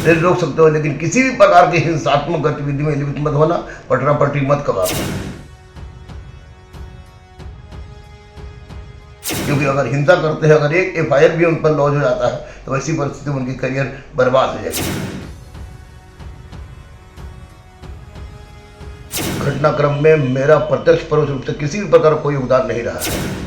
Rail रोक सकते हो, लेकिन किसी भी प्रकार की हिंसात्मक गतिविधि में लिप्त मत होना, पटरा पटरी मत कबाना। क्योंकि अगर हिंसा करते हैं, अगर एक FIR भी उन पर लॉन्च हो जाता है तो ऐसी परिस्थिति में उनकी करियर बर्बाद हो जाएगी। घटनाक्रम में मेरा प्रत्यक्ष परोक्ष रूप से किसी भी प्रकार कोई योगदान नहीं रहा है।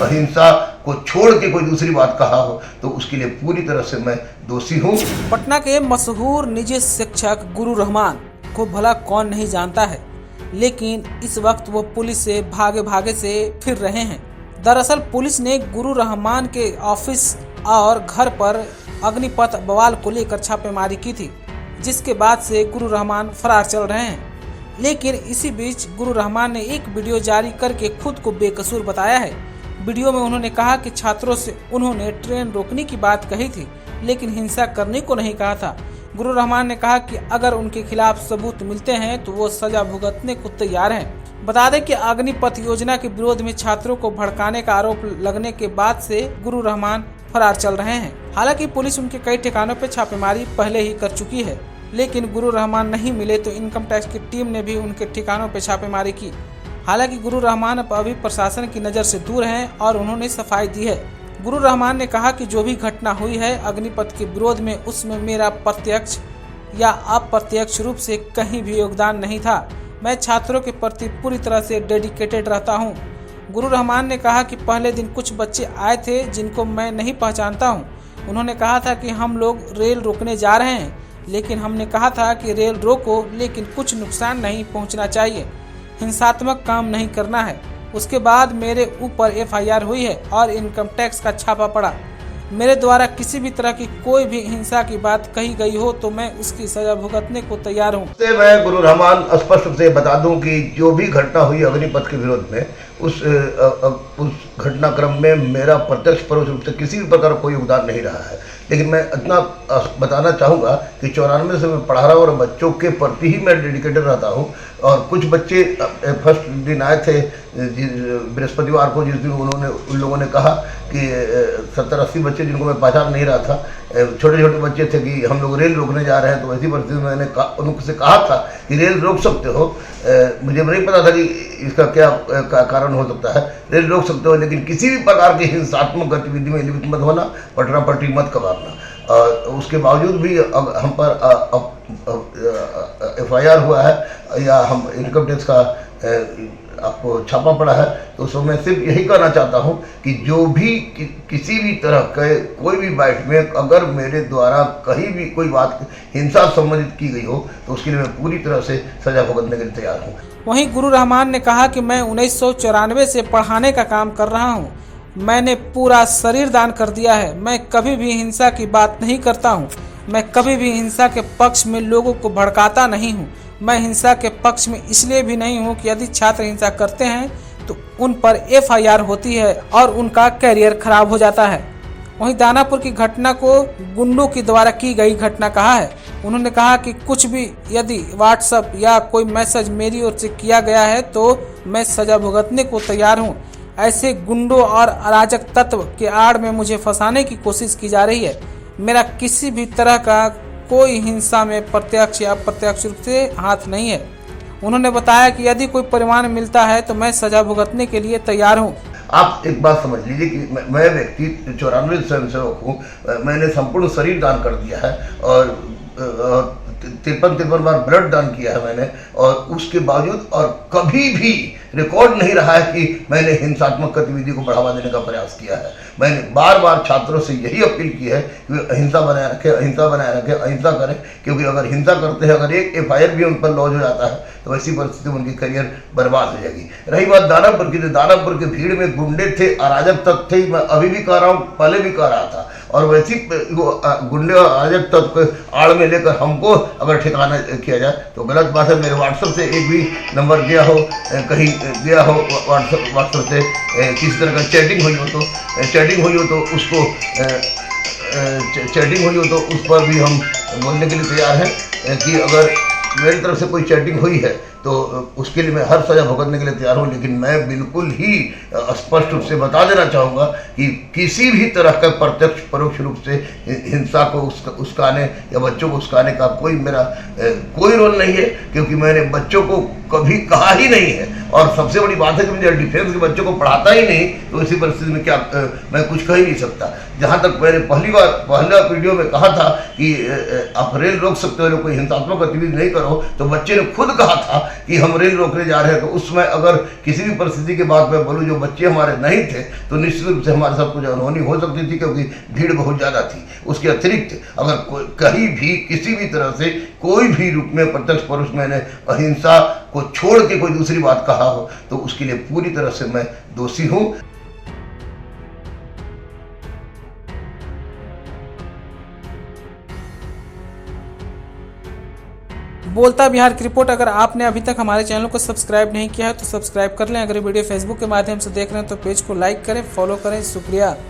अहिंसा को छोड़ के कोई दूसरी बात कहा हो तो उसके लिए पूरी तरह से मैं दोषी हूँ। पटना के मशहूर निजी शिक्षक गुरु रहमान को भला कौन नहीं जानता है, लेकिन इस वक्त वो पुलिस से भागे भागे से फिर रहे हैं। दरअसल पुलिस ने गुरु रहमान के ऑफिस और घर पर अग्निपथ बवाल को लेकर छापेमारी की थी, जिसके बाद से गुरु रहमान फरार चल रहे हैं। लेकिन इसी बीच गुरु रहमान ने एक वीडियो जारी करके खुद को बेकसूर बताया है। वीडियो में उन्होंने कहा कि छात्रों से उन्होंने ट्रेन रोकने की बात कही थी, लेकिन हिंसा करने को नहीं कहा था। गुरु रहमान ने कहा कि अगर उनके खिलाफ सबूत मिलते हैं तो वो सजा भुगतने को तैयार हैं। बता दें कि अग्निपथ योजना के विरोध में छात्रों को भड़काने का आरोप लगने के बाद से गुरु रहमान फरार चल रहे हैं। हालांकि पुलिस उनके कई ठिकानों पर छापेमारी पहले ही कर चुकी है, लेकिन गुरु रहमान नहीं मिले तो इनकम टैक्स की टीम ने भी उनके ठिकानों पर छापेमारी की। हालांकि गुरु रहमान अभी प्रशासन की नज़र से दूर हैं और उन्होंने सफाई दी है। गुरु रहमान ने कहा कि जो भी घटना हुई है अग्निपथ के विरोध में, उसमें मेरा प्रत्यक्ष या अप्रत्यक्ष रूप से कहीं भी योगदान नहीं था। मैं छात्रों के प्रति पूरी तरह से डेडिकेटेड रहता हूं। गुरु रहमान ने कहा कि पहले दिन कुछ बच्चे आए थे जिनको मैं नहीं पहचानता हूं। उन्होंने कहा था कि हम लोग रेल रोकने जा रहे हैं, लेकिन हमने कहा था कि रेल रोको, लेकिन कुछ नुकसान नहीं पहुँचना चाहिए, हिंसात्मक काम नहीं करना है। उसके बाद मेरे ऊपर FIR हुई है और इनकम टैक्स का छापा पड़ा। मेरे द्वारा किसी भी तरह की कोई भी हिंसा की बात कही गई हो तो मैं उसकी सजा भुगतने को तैयार हूँ। मैं गुरु रहमान स्पष्ट रूप से बता दूं कि जो भी घटना हुई अग्निपथ के विरोध में, उस घटनाक्रम में मेरा प्रत्यक्ष परोक्ष रूप से किसी भी प्रकार कोई योगदान नहीं रहा है। लेकिन मैं इतना बताना चाहूँगा कि 94 से मैं पढ़ा रहा हूँ और बच्चों के प्रति ही मैं डेडिकेटेड रहता हूँ। और कुछ बच्चे फर्स्ट दिन आए थे बृहस्पतिवार को, जिस दिन उन लोगों ने कहा कि 70-80 बच्चे जिनको मैं पहचान नहीं रहा था, छोटे छोटे बच्चे थे कि हम लोग रेल रोकने जा रहे हैं। तो ऐसी परिस्थिति में मैंने उनसे कहा था कि रेल रोक सकते हो। मुझे नहीं पता था कि इसका क्या कारण हो सकता है। रेल रोक सकते हो, लेकिन किसी भी प्रकार की हिंसात्मक गतिविधि में लिप्त मत होना, पटरा पटरी मत कबाना। उसके बावजूद भी हम पर FIR हुआ है या हम इनकम टैक्स का आपको छापा पड़ा है। तो उसमें मैं सिर्फ यही कहना चाहता हूं कि जो भी किसी भी तरह के कोई भी बाइट में अगर मेरे द्वारा कहीं भी कोई बात हिंसा संबंधित की गई हो तो उसके लिए मैं पूरी तरह से सजा भुगतने के लिए तैयार हूँ। वहीं गुरु रहमान ने कहा कि मैं 1994 से पढ़ाने का काम कर रहा हूँ। मैंने पूरा शरीर दान कर दिया है। मैं कभी भी हिंसा की बात नहीं करता हूँ। मैं कभी भी हिंसा के पक्ष में लोगों को भड़काता नहीं हूँ। मैं हिंसा के पक्ष में इसलिए भी नहीं हूँ कि यदि छात्र हिंसा करते हैं तो उन पर FIR होती है और उनका कैरियर खराब हो जाता है। वहीं दानापुर की घटना को गुंडों के द्वारा की गई घटना कहा है। उन्होंने कहा कि कुछ भी यदि व्हाट्सएप या कोई मैसेज मेरी ओर से किया गया है तो मैं सजा भुगतने को तैयार हूँ। ऐसे गुंडों और अराजक तत्व के आड़ में मुझे फंसाने की कोशिश की जा रही है। मेरा किसी भी तरह का कोई हिंसा में प्रत्यक्ष या अप्रत्यक्ष रूप से हाथ नहीं है। उन्होंने बताया कि यदि कोई परिमाण मिलता है तो मैं सजा भुगतने के लिए तैयार हूँ। आप एक बात समझ लीजिए कि मैं व्यक्ति 94 स्वयंसेवक हूँ। मैंने संपूर्ण शरीर दान कर दिया है और 53 बार ब्लड दान किया है मैंने, और उसके बावजूद और कभी भी रिकॉर्ड नहीं रहा है कि मैंने हिंसात्मक गतिविधि को बढ़ावा देने का प्रयास किया है। मैंने बार बार छात्रों से यही अपील की है कि वे अहिंसा बनाए रखें, अहिंसा करें। क्योंकि अगर हिंसा करते हैं, अगर एक FIR भी उन पर लॉन्च हो जाता है तो ऐसी परिस्थिति में उनकी करियर बर्बाद हो जाएगी। रही बात दानापुर की, तो दानापुर के भीड़ में गुंडे थे, अराजक तत्व थे। मैं अभी भी कह रहा हूँ, पहले भी कह रहा था। और वैसी गुंडे और अराजक तत्व को आड़ में लेकर हमको अगर ठिकाना किया जाए तो गलत बात है। मेरे व्हाट्सएप से एक भी नंबर गया हो, कहीं गया हो व्हाट्सएप से किसी तरह का चैटिंग हुई हो तो उसको उस पर भी हम बोलने के लिए तैयार हैं कि अगर मेरी तरफ से कोई चैटिंग हुई है तो उसके लिए मैं हर सजा भुगतने के लिए तैयार हूँ। लेकिन मैं बिल्कुल ही स्पष्ट रूप से बता देना चाहूँगा कि किसी भी तरह का प्रत्यक्ष परोक्ष रूप से हिंसा को उस्काने या बच्चों को उस्काने का मेरा कोई रोल नहीं है, क्योंकि मैंने बच्चों को कभी कहा ही नहीं है। और सबसे बड़ी बात है कि मुझे डिफेंस के बच्चों को पढ़ाता ही नहीं, तो इसी परिस्थिति में क्या मैं कुछ कह ही नहीं सकता। जहाँ तक मैंने पहला वीडियो में कहा था कि आप रेल रोक सकते हो, कोई हिंसात्मक गतिविधि नहीं करो, तो बच्चे ने खुद कहा था कि हम रेल रोकने जा रहे हैं। तो उसमें अगर किसी भी परिस्थिति के बात में बोलूँ, जो बच्चे हमारे नहीं थे, तो निश्चित रूप से हमारे साथ कुछ अनहोनी हो सकती थी, क्योंकि भीड़ बहुत ज़्यादा थी। उसके अतिरिक्त अगर कहीं भी किसी भी तरह से कोई भी रूप में प्रत्यक्ष परोक्ष मैंने अहिंसा को छोड़ के कोई दूसरी बात कहा हो, तो उसके लिए पूरी तरह से मैं दोषी हूँ। बोलता बिहार की रिपोर्ट। अगर आपने अभी तक हमारे चैनल को सब्सक्राइब नहीं किया है तो सब्सक्राइब कर लें। अगर वीडियो फेसबुक के माध्यम से देख रहे हैं तो पेज को लाइक करें, फॉलो करें। शुक्रिया।